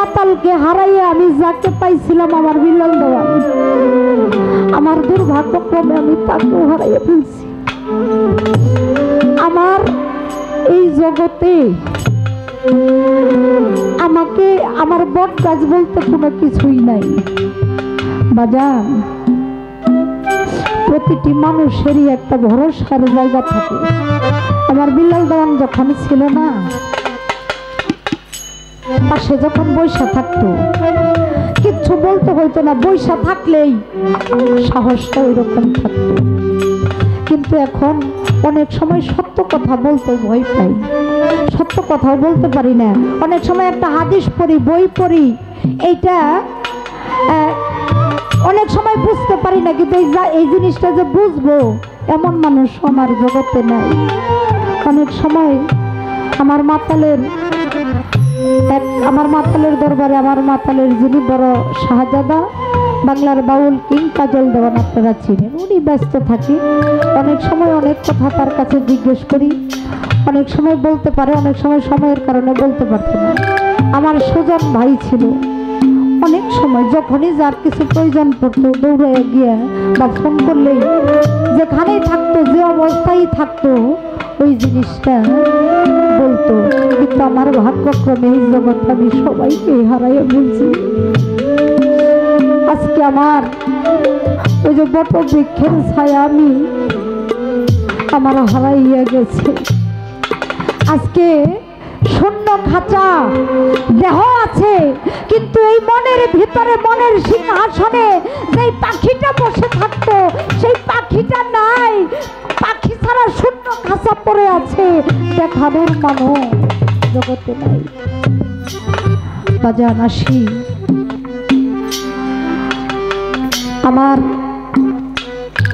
মাতালকে হারাইয়া আমি যাকে পাইছিলাম আমার বিলাল দেওয়ান, আমার দুর্ভাগ্যক্রমে আমি তাকেও হারাইয়া ফেলছি। আমার এই জগতে আমাকে আমার বট গাছ বলতে কোনো কিছুই নাই বাজান। প্রতিটি মানুষেরই একটা ভরসার জায়গা থাকে। আমার বিলাল দেওয়ান যখন ছিল না, পাশে যখন বৈশা থাকতো, কিচ্ছু বলতে হইতো না, বৈশা থাকলেই সাহসটা ওইরকম থাকতো। কিন্তু এখন অনেক সময় সত্য কথা বলতে ভয় পাই, সত্য কথাও বলতে পারি না। অনেক সময় একটা হাদিস পড়ি, বই পড়ি, এইটা অনেক সময় বুঝতে পারি না, কিন্তু এই জিনিসটা যে বুঝবো এমন মানুষ আমার জগতে নাই। অনেক সময় আমার মাতালের দরবারে আমার মাতালের যিনি বড় শাহজাদা, বাংলার বাউল কিং কাজল দেওয়ান, আপনারা চিনেন, উনি ব্যস্ত থাকি। অনেক সময় অনেক কথা তার কাছে জিজ্ঞেস করি, অনেক সময় বলতে পারে, অনেক সময় সময়ের কারণে বলতে পারত না। আমার সুজন ভাই ছিল, অনেক সময় যখনই যার কিছু প্রয়োজন পড়তো দৌড়ে গিয়ে বা ফোন করলেই যেখানেই থাকতো, যে অবস্থায় থাকতো, ওই জিনিসটা বলতো। কিন্তু আমার ভাগ্যক্রমে এই জগৎ আমি সবাইকে হারাইয়া বলছি। আজকে আমার ওই যে বট বৃক্ষের ছায়া আমি আমার হারাইয়া গেছে। আজকে শূন্য খাঁচা দেহ আছে, কিন্তু এই মনের ভিতরে, মনের সিংহাসনে যেই পাখিটা বসে থাকতো, সেই পাখিটা নাই। পাখি ছাড়া শূন্য খাঁচা পড়ে আছে, দেখানোর মানুষ জগতে নাই। বাজান আসি, আমার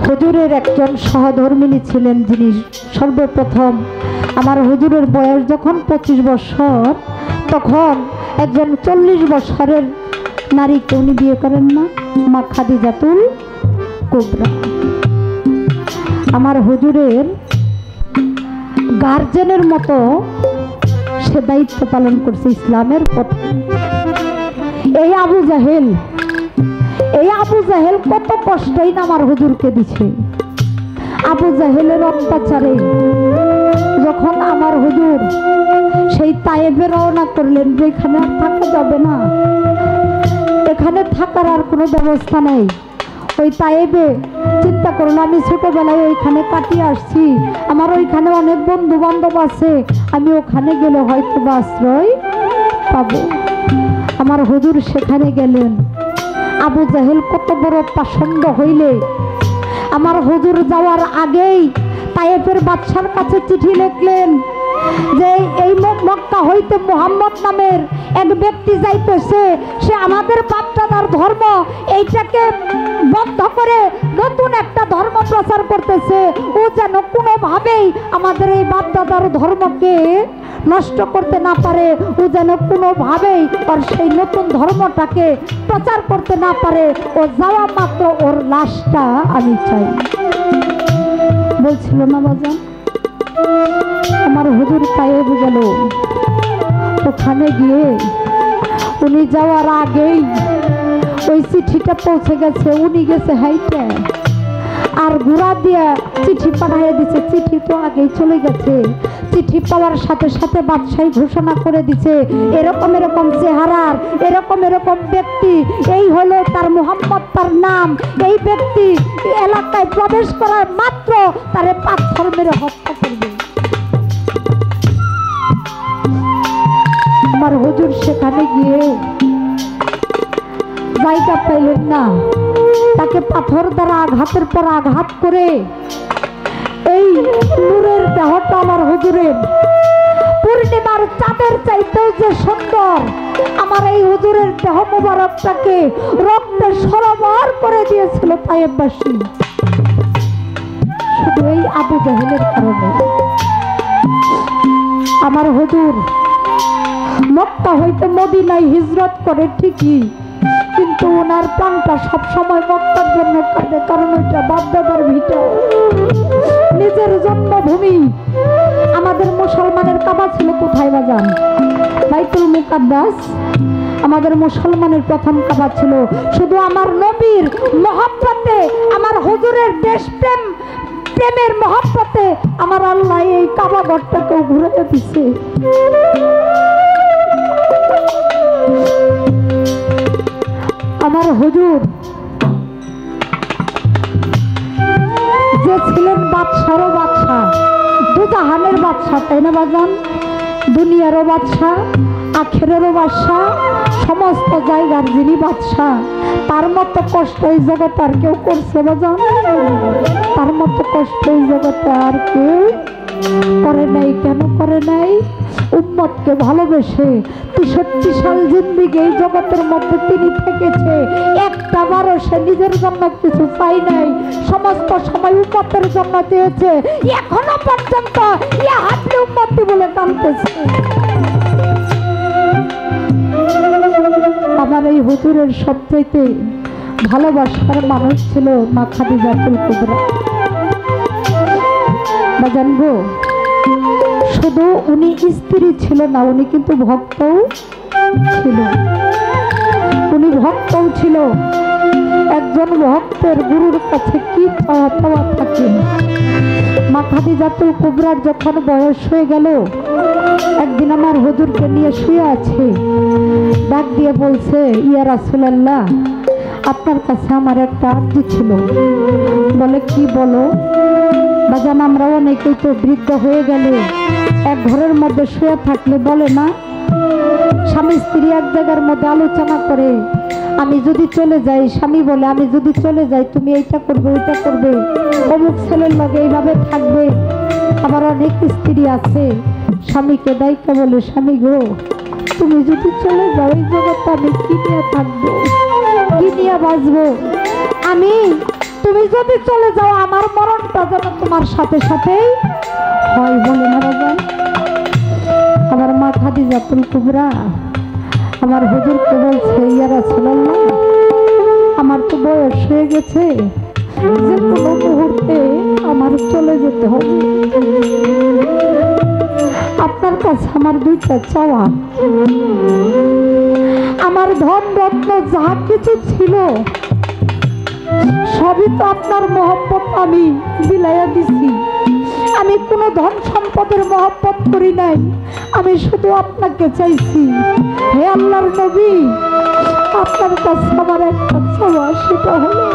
হুজুরের একজন সহধর্মিণী ছিলেন, যিনি সর্বপ্রথম আমার হুজুরের বয়স যখন 25 বছর, তখন একজন 40 বছরের নারীকে উনি বিয়ে করেন না, মা খাদিজাতুল কুবরা। আমার হুজুরের গার্জেনের মতো সে দায়িত্ব পালন করছে ইসলামের পথে। এই আবু জাহেল কত কষ্টই না আমার হুজুরকে দিছে। আবু জাহেলের অত্যাচারে যখন আমার হুজুর সেই তায়েবে রওনা করলেন, যেখানে আর থাকা যাবে না, এখানে থাকার আর কোনো ব্যবস্থা নাই, ওই তায়েবে চিন্তা করলো আমি ছোটবেলায় ওইখানে কাটিয়ে আসছি, আমার ওইখানে অনেক বন্ধু বান্ধব আছে, আমি ওখানে গেলে হয়তো বা আশ্রয় পাবো। আমার হুজুর সেখানে গেলেন। আবু জাহেল কত বড় পাষণ্ড হইলে আমার হুজুর যাওয়ার আগেই তায়েফের বাদশার কাছে চিঠি লিখলেন যে এই মক্কা হইতে মুহাম্মদ নামের এক ব্যক্তি যাইতেছে, সে আমাদের বাপদাদার ধর্ম এইটাকে বন্ধ করে নতুন একটা ধর্ম প্রচার করতেছে। ও যেন কোনোভাবেই আমাদের এই বাপদাদার ধর্মকে নষ্ট করতে না পারে, ও যেন কোনোভাবেই ওর সেই নতুন ধর্মটাকে প্রচার করতে না পারে। ও যাওয়া মাত্র ওর লাশটা আমি চাই বলছিল না বাজান। আমার হুজুর তায়েব গেল, ওখানে গিয়ে উনি যাওয়ার আগেই ওই চিঠিটা পৌঁছে গেছে, উনি গেছে হাইটে আর ঘোড়া দিয়ে চিঠি পাঠিয়ে দিছে। চিঠি তো আগেই চলে গেছে। চিঠি পাওয়ার সাথে সাথে বাদশাহী ঘোষণা করে দিছে, এরকম এরকম চেহারার এরকম এরকম ব্যক্তি, এই হলো তার মুহাম্মদ তার নাম, এই ব্যক্তি এলাকায় প্রবেশ করার মাত্র তারে পাথর মেরে হত্যা করবে। আমার হুজুর সেখানে গিয়ে জায়গা পাইলেন না, তাকে পাথর দ্বারা আঘাতের পর আঘাত করে এই নূরের দেহটা আমার হুজুরের পূর্ণিমার চাঁদের চাইতেও যে সুন্দর, আমার এই হুজুরের দেহ মুবারকটাকে রক্তে সরবর করে দিয়েছিল তায়েববাসী, শুধু এই আবু জাহেলের কারণে। আমার হুজুর মক্কা হইতে মদিনায় হিজরত করে ঠিকই, কিন্তু ওনার প্রাণটা সবসময় মক্কার জন্য কাঁদে, কারণ ওইটা বাপদাদার ভিটা, নিজের জন্মভূমি। আমাদের মুসলমানের কাবা ছিল কোথায় বাজান? বাইতুল মুকাদ্দাস আমাদের মুসলমানের প্রথম কাবা ছিল। শুধু আমার নবীর মহব্বতে, আমার হুজুরের দেশপ্রেম প্রেমের মহব্বতে আমার আল্লাহ এই কাবা ঘরটাকে ঘুরে দিছে। আমার হুজুর যে ছিলেন বাদশারও বাদশাহ, দুজাহানের বাদশাহ, তাই না বাজান? দুনিয়ারও বাদশাহ, আখেরেরও বাদশাহ, সমস্ত জায়গার যিনি বাদশাহ, তার মতো কষ্ট এই জগতে আর কেউ করছে বাজান? তার মতো কষ্ট এই জগতে আর কেউ করে নাই। কেন করে নাই? উম্মতকে ভালোবেসে 63 সাল জিন্দেগি এই জগতের মধ্যে তিনি থেকেছে। একটা বারও সে নিজের জন্য কিছু চাই নাই, সমস্ত সময় উম্মতের জন্য চেয়েছে। এখনো পর্যন্ত ইয়া হাতলে উম্মতি বলে কাঁদতেছে। আমার এই হুজুরের সবচাইতে ভালোবাসার মানুষ ছিল মা খাদিজাতুল কুবরা। বাজান গো, শুধু উনি স্ত্রী ছিল না, উনি কিন্তু ভক্তও ছিল। উনি ভক্তও ছিল। একজন ভক্তের গুরুর কাছে কি চাওয়া পাওয়া থাকে। মা খাদিজাতুল কুবরার যখন বয়স হয়ে গেল, একদিন আমার হুজুরকে নিয়ে শুয়ে আছে, ডাক দিয়ে বলছে, ইয়া রাসূলুল্লাহ, আপনার কাছে আমার একটা আর্জি ছিল। বলে, কি বলো? বাজান, আমরা অনেকেই তো বৃদ্ধ হয়ে গেলে এক ঘরের মধ্যে শুয়ে থাকলে বলে না, স্বামী স্ত্রী এক জায়গার মধ্যে আলোচনা করে, আমি যদি চলে যাই, স্বামী বলে আমি যদি চলে যাই তুমি এইটা করবে ওইটা করবে, অমুক ছেলের লগে এইভাবে থাকবে। আবার অনেক স্ত্রী আছে স্বামীকে দায়িত্ব বলে, স্বামী গো তুমি যদি চলে যাও এই জগৎটা আমি কি নিয়ে থাকবো, কি নিয়ে বাঁচবো? আমি তুমি যদি চলে যাও আমার মরণটা যেন তোমার সাথে সাথেই হয়, বলে না বাজান? আমার মা খাদিজাতুল কুবরা আমার হুজুরকে বলছে, ইয়া রাসূলুল্লাহ, আমার তো বয়স হয়ে গেছে, যে কোনো মুহূর্তে আমার চলে যেতে হবে। আপনার কাছে আমার দুইটা চাওয়া, আমার ধন রত্ন যা কিছু ছিল সবই তো আপনার মহব্বত আমি বিলাইয়া দিছি। আমি কোনো ধন সম্পদের মহব্বত করি নাই, আমি শুধু আপনাকে চাইছি। হে আল্লাহর নবী, আপনার কাছে আমার একটা চাওয়া, সেটা হলো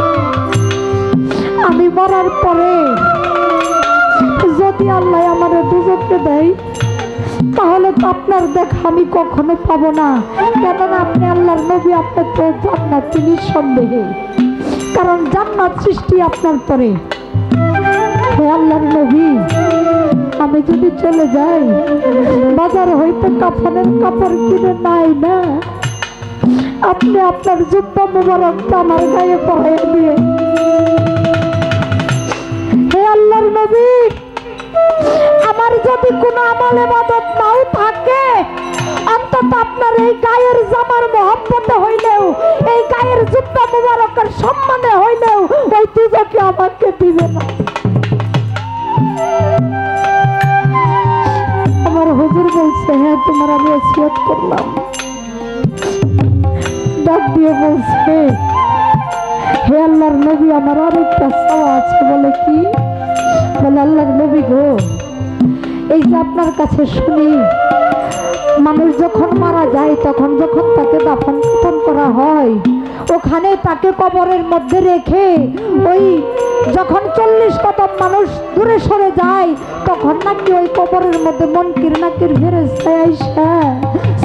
আমি মরার পরে যদি আল্লাহ আমার দুজনকে দেয়, তাহলে তো আপনার দেখা আমি কখনো পাবো না। কেননা আপনি আল্লাহর নবী, আপনার তো জান্নাতি নিঃসন্দেহে, কারণ জান্নাত সৃষ্টি আপনার পরে। হে আল্লাহর নবী, আমি যদি চলে যাই, বাজার হইতে কাফনের কাপড় কিনে নাই না, আপনি আপনার জুব্বা মুবারকটা আমার গায়ে পরাইয়া দিয়ে। হে আল্লাহর নবী, আমার যদি কোনো আমল ইবাদত নাও থাকে, অন্তত আপনার এই গায়ের জামার মহব্বতে হইলেও, এই গায়ের জুব্বা মুবারকের সম্মানে হইলেও ওই দুজকে আমাকে দিবে না। আমার হুজুর বলছে, হ্যাঁ তোমার আমি ওসিয়ত করলাম। ডাক দিয়ে বলছে, হে আল্লাহর নবী, আমার আরেকটা চাওয়া আছে। বলে, কি? বলে, আল্লাহর নবী গো, এই যে আপনার কাছে শুনি মানুষ যখন মারা যায়, তখন যখন তাকে দাফন করা হয়, ওখানে তাকে কবরের মধ্যে রেখে ওই যখন 40 কদম মানুষ দূরে সরে যায়, তখন নাকি ওই কবরের মধ্যে মুনকির নাকির ফেরেশতা আইসা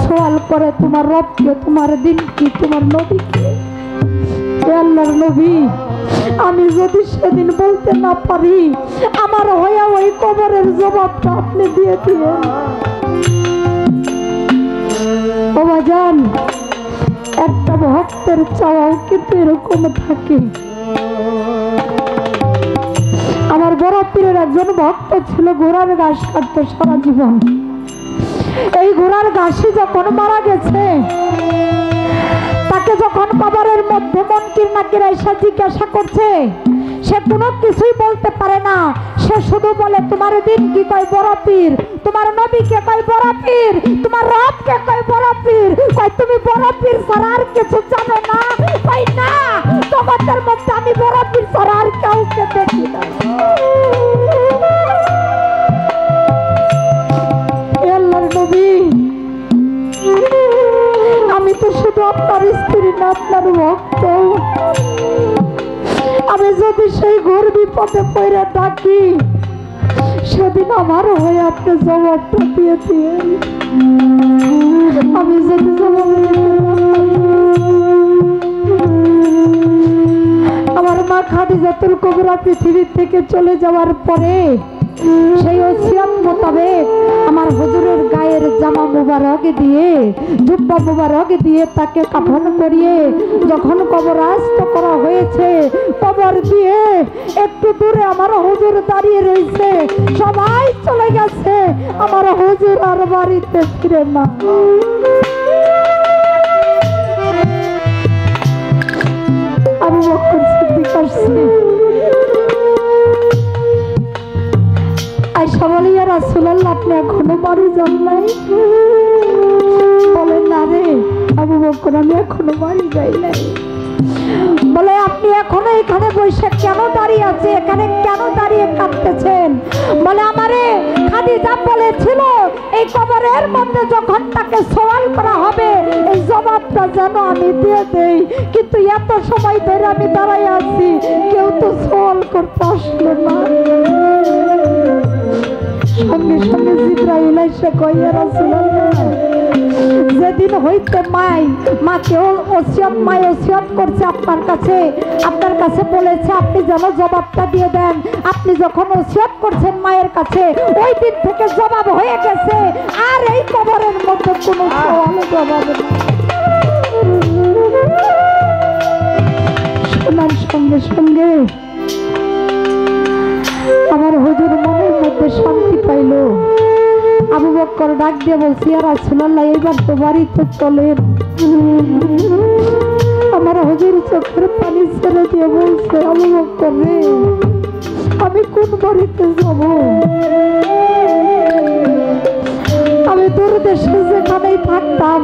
সওয়াল করে, তোমার রব কে, তোমার দিন কি, তোমার নবী কে? হে আল্লাহর নবী, আমি যদি সেদিন বলতে না পারি, আমার হয়ে ওই কবরের জবাবটা আপনি দিয়ে দিবেন। ও বাজান, একটা ভক্তের চাওয়াও কিন্তু এরকম থাকে। আমার বড় পীরের একজন ভক্ত ছিল, ঘোড়ার ঘাস কাটতো সারা জীবন। এই ঘোড়ার ঘাসই যখন মারা গেছে, তাকে যখন কবরের মধ্যে মনকির নাকির আয়সা জিজ্ঞাসা করছে, সে কোনো কিছুই বলতে পারে না, সে শুধু বলে তোমার দিন কি কয় বড় পীর, তোমার নবীকে কয় বড় পীর, তোমার রবকে কয় বড় পীর, কয় তুমি বড় পীর ছাড়া আর কিছু জানো না, কয় না তোমাদের মধ্যে আমি বড় পীর ছাড়া আর কাউকে দেখি না। আল্লাহর নবী, আমি তো শুধু আপনার স্ত্রী না, আপনার ভক্ত। আমি যদি সেই ঘোর বিপদে পড়ে ডাকি, সেদিন আমার হয়ে আপনি জবাবটা দিয়ে দিয়ে, আমি যদি জবাব আমার মা খাদিজাতুল কুবরা পৃথিবী থেকে চলে যাওয়ার পরে সেই ওসিয়ত মোতাবেক আমার হুজুরের গায়ের জামা মুবারক দিয়ে, জুব্বা মুবারক দিয়ে তাকে কাফন করিয়ে যখন কবরস্থ করা হয়েছে, কবর দিয়ে একটু দূরে আমার হুজুর দাঁড়িয়ে রয়েছে, সবাই চলে গেছে, আমার হুজুর আর বাড়িতে ফিরে না। আবু বকর সিদ্দিক আসছে, আয়েশা বলে, ইয়া রাসূলুল্লাহ, আপনি এখনো বাড়ি যান নাই? বলে, না রে আবু বকর, আমি এখনো বাড়ি যাই নাই। বলে, আপনি এখনো এখানে বসে কেন দাঁড়িয়ে আছে, এখানে কেন দাঁড়িয়ে কাঁদতেছেন? বলে, আমারে খাদিজা বলেছিল এই কবরের মধ্যে যখন তাকে সওয়াল করা হবে এই জবাবটা যেন আমি দিয়ে দেই, কিন্তু এত সময় ধরে আমি দাঁড়াই আছি, কেউ তো সওয়াল করতে আসলো না। সঙ্গে সঙ্গে জিবরাইল এসে কয়, ইয়া রাসূলুল্লাহ, যেদিন হইতে মাকে ওসিয়ত করছে আপনার কাছে বলেছে আপনি যেন জবাবটা দিয়ে দেন, আপনি যখন ওসিয়ত করছেন মায়ের কাছে, ওই দিন থেকে জবাব হয়ে গেছে, আর এই কবরের মধ্যে কোনো জবাব নেই। শোনার সঙ্গে সঙ্গে আমার হুজুর মনের মধ্যে শান্তি পাইল। আবু বকর ডাক দিয়ে বলছি, ইয়া রাসূলুল্লাহ, এইবার তো বাড়িতে চলেন। আমার হুজুর চোখের পানি ছেড়ে দিয়ে বলছে, আবু বকর রে, আমি কোন বাড়িতে যাব? আমি দূর দেশে যেখানেই থাকতাম,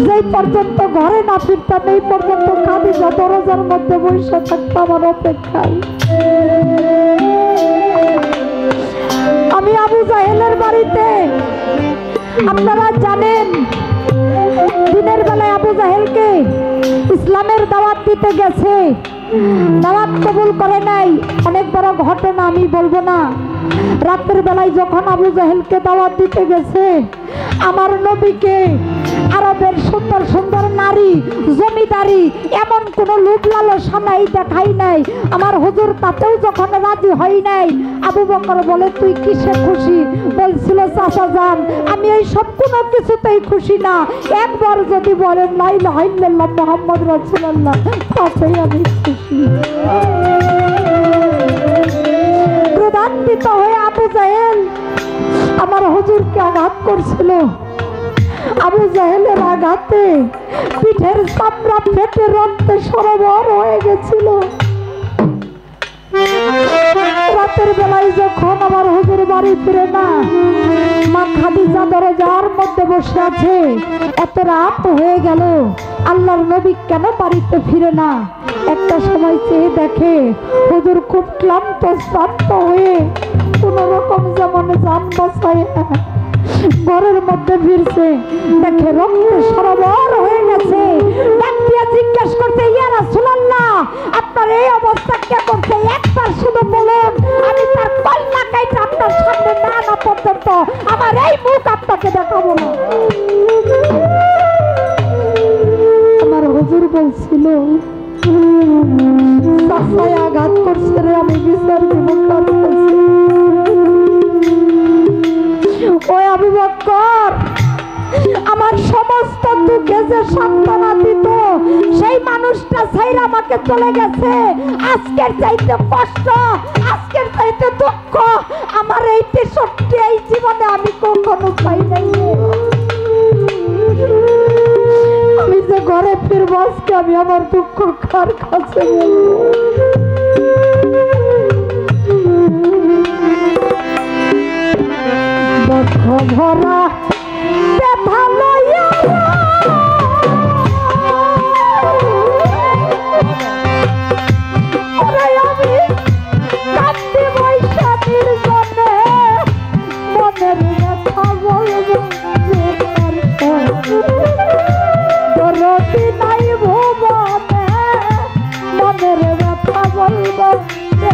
যেই পর্যন্ত ঘরে না ফিরতাম, এই পর্যন্ত খাদিজা দরজার মধ্যে বসে থাকতাম আমার অপেক্ষায়। আমি আবু জাহেলের বাড়িতে, আপনারা জানেন দিনের বেলায় আবু জাহেলকে ইসলামের দাওয়াত দিতে গেছে, দাওয়াত কবুল করে নাই, অনেক বড় ঘটনা, আমি বলবো না। রাতের বেলায় যখন আবু জাহেলকে দাওয়াত দিতে গেছে, আমার নবীকে আরবের সুন্দর সুন্দর নারী, জমিদারি, এমন কোন লোভ লালসা নাই, দেখাই নাই। আমার হুজুর তাতেও যখন রাজি হয় নাই, আবু বকর বলে, তুই কিসে খুশি? বলছিল, চাচা যান, আমি এই সব কোনো কিছুতেই খুশি না, একবার যদি বলেন লা ইলাহা ইল্লাল্লাহ মুহাম্মদ রাসূলুল্লাহ, তাতেই আমি খুশি। ক্রোধান্বিত হয়ে আবু জাহেল আমার হুজুরকে আঘাত করছিল। আবু জাহেলের আঘাতে পিঠের চামড়া ফেটে রক্তে সরবর হয়ে গেছিল। রাতের বেলায় যখন আমার হুজুর বাড়ি ফিরে না, মা খাদিজা দরজার মধ্যে বসে আছে, এত রাত হয়ে গেল, আল্লাহর নবী কেন বাড়িতে ফিরে না? একটা সময় চেয়ে দেখে হুজুর খুব ক্লান্ত শ্রান্ত হয়ে কোন রকম যেমন জান বাঁচায় ঘরের মধ্যে ফিরছে, দেখে রক্তে সরবর হয়ে গেছে। জিজ্ঞেস করতে, ইয়া রাসূলুল্লাহ, আপনার এই অবস্থা কে করছে? একবার শুধু বলুন, আমি তার কল্লা কাইটা আপনার সামনে না আনা পর্যন্ত আমার এই মুখ আপনাকে দেখাবো না। আমার হুজুর বলছিল, চাচায় আঘাত করছে রে, আমি বিচার দিব কার কাছে? ওই আবু বকর আমার সমস্ত দুঃখে যে সান্ত্বনা দিত, সেই মানুষটা ছাইরা আমাকে চলে গেছে। আজকের চাইতে কষ্ট, আজকের চাইতে দুঃখ আমার এই 63 এই জীবনে আমি কখনো পাই নাই। আমি যে ঘরে ফিরবো আজকে আমি আমার দুঃখ কার কাছে বলবো? দুঃখ ভরা ব্যথা লইয়া ওরে আমি কাঁদতে বৈশা নির্জনে মনের ব্যথা বলবো যে দরদি নাই ভুবনে মনের ব্যথা বলবো যে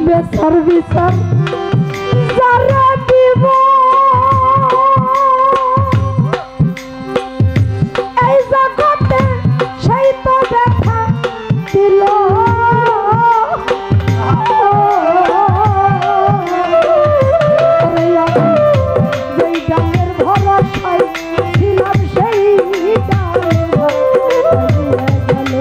বেচার বিচার যারা দিব এই জগতে সেই তো ব্যথা দিল যেই ডালের ভরসায় ছিলাম সেই ডাল গেল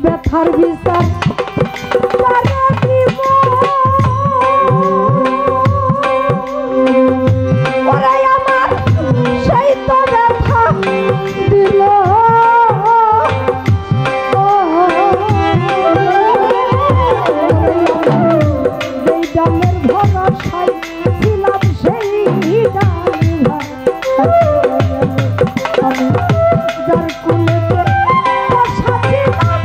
ব্যথার বিচার যারা দিব ওরে আমার সেই তো ব্যথা দিল যেই ডালের ভরসায় ছিলাম সেই ডাল আমি যার কুলেতে বসা ছিলাম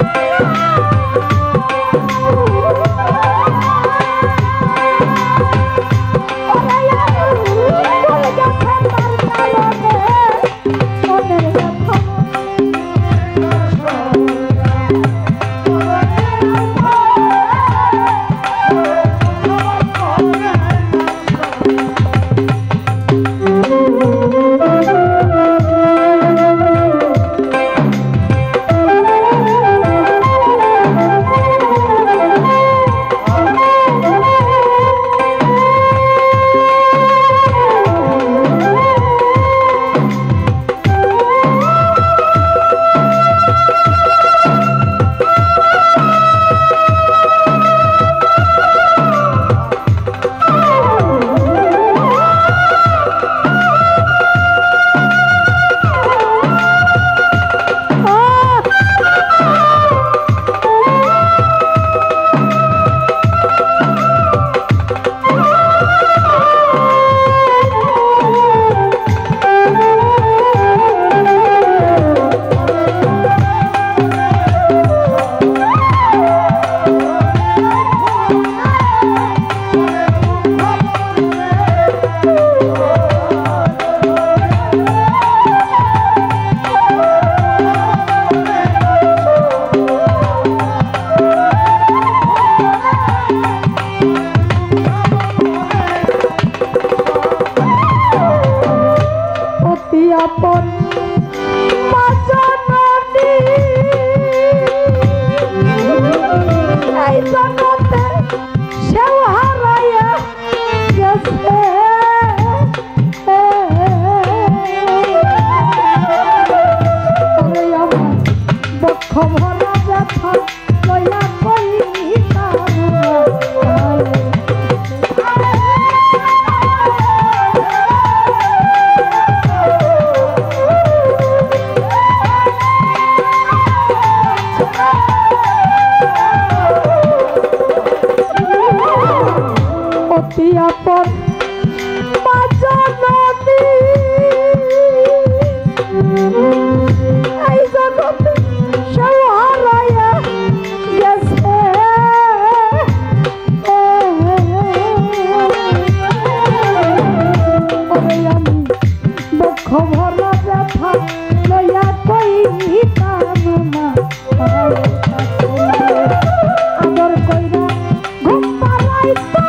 আপন মা জননী এই জগতে সেও হারাইয়া গেছে আমার বক্ষ ভরা ব্যথা লইয়া কইতা ভরা ব্যথা লইয়া কইতাম না আদর কইরা ঘুম পাড়াইতো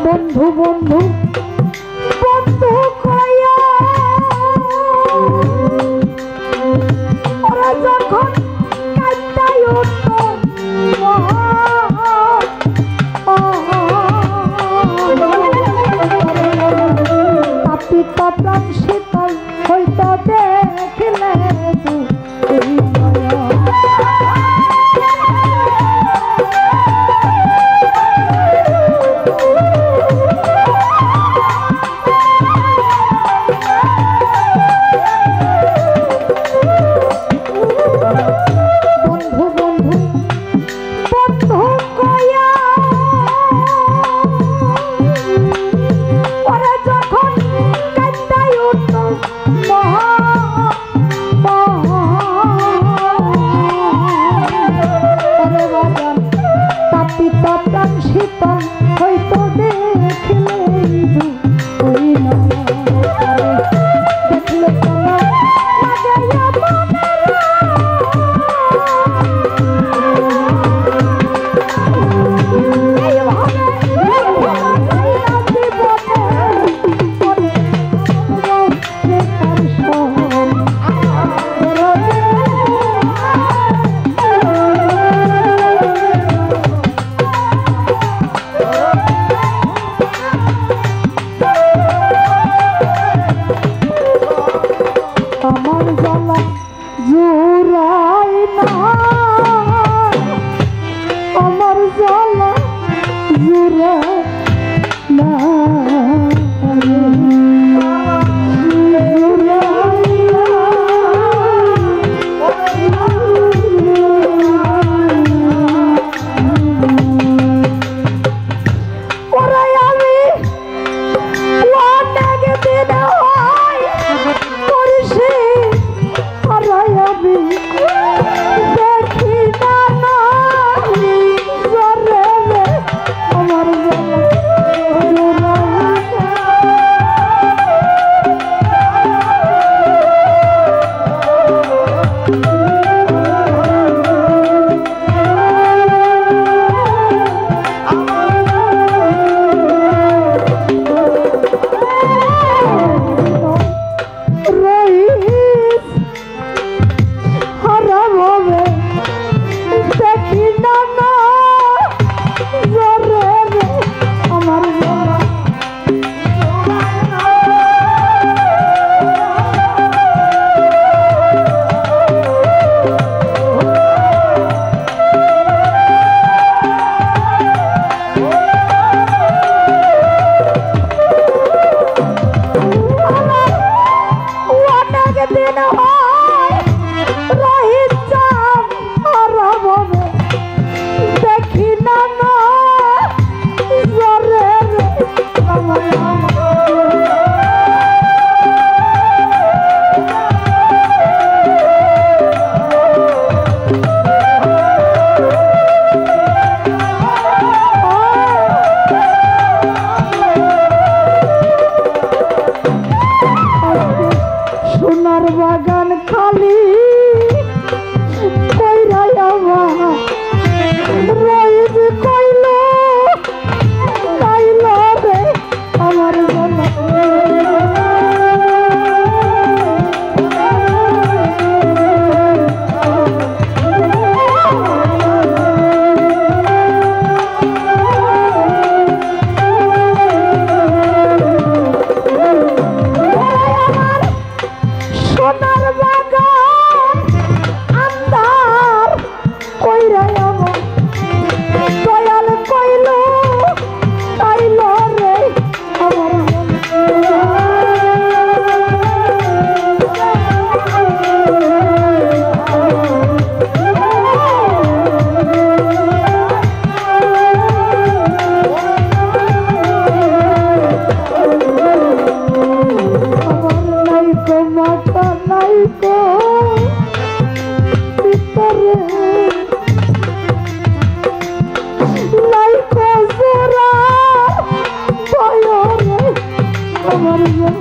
বন্ধু বন্ধু কয়া ওরা যখন কাঁদাই উঠত তাপিত প্রাণ শীতল হইতো দেখিলে শীতল হইতো দেখিলে দেখলে Oh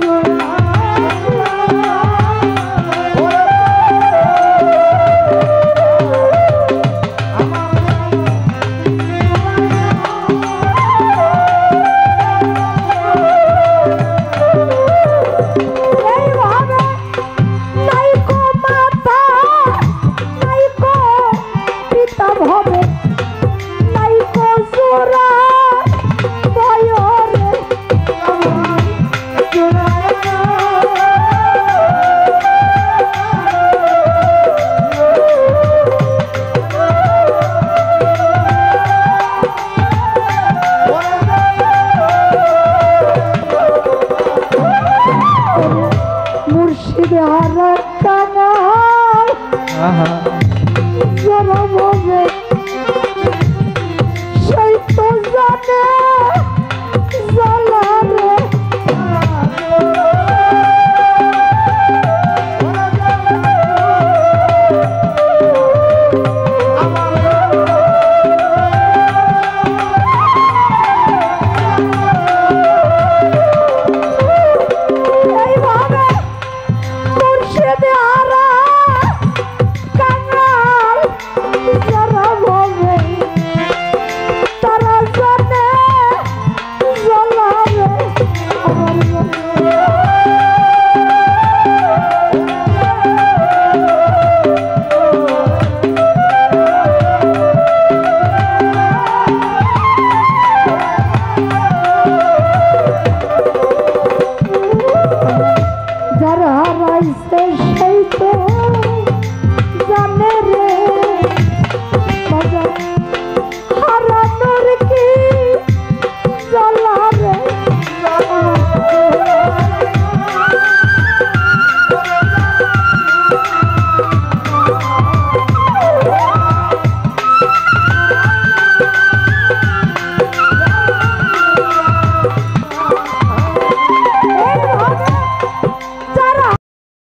না